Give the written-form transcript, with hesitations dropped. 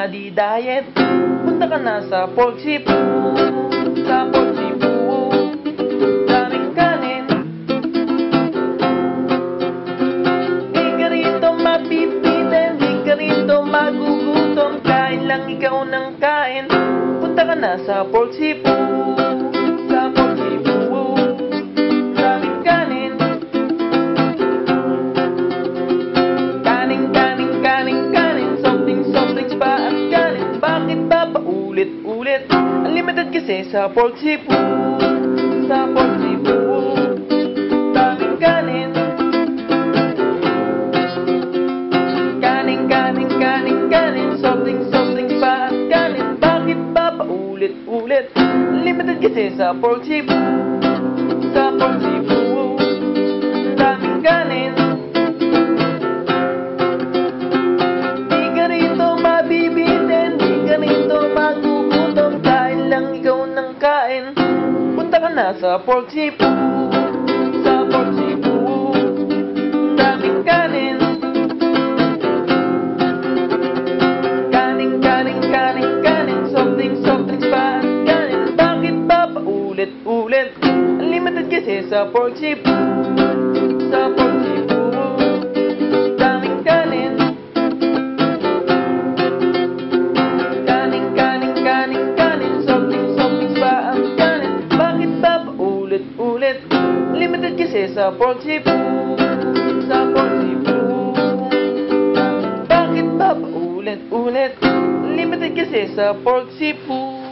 nadi-diet, punta ka na sa pork seafood. Sa pork seafood, daming kanin. Di ka rito mapipitin, di ka rito magugutom. Kain lang ikaw ng kain, punta ka na sa pork seafood. Sa pork seafood, daming kanin. Ulit, unlimited kasi sa pork seafood. Sa pork seafood, daming kanin. Kanin, soft drinks pa at kanin. Bakit ba paulit-ulit? Unlimited kasi sa pork seafood. Sa pork seafood, daming kanin. Di ka rito mabibitin, di ka rito magugutom. Kain lang ikaw ng kain, punta ka na sa pork seafood. Sa pork seafood, daming kanin. Kanin, soft drinks pa at kanin. Bakit ba paulit-ulit? Unlimited kasi sa pork seafood. Sa pork seafood, daming kanin. Kanin, soft drinks pa at kanin. Bakit ba paulit-ulit? Unlimited kasi sa pork seafood. Sa pork seafood, bakit ba paulit-ulit? Limited kasi sa pork seafood.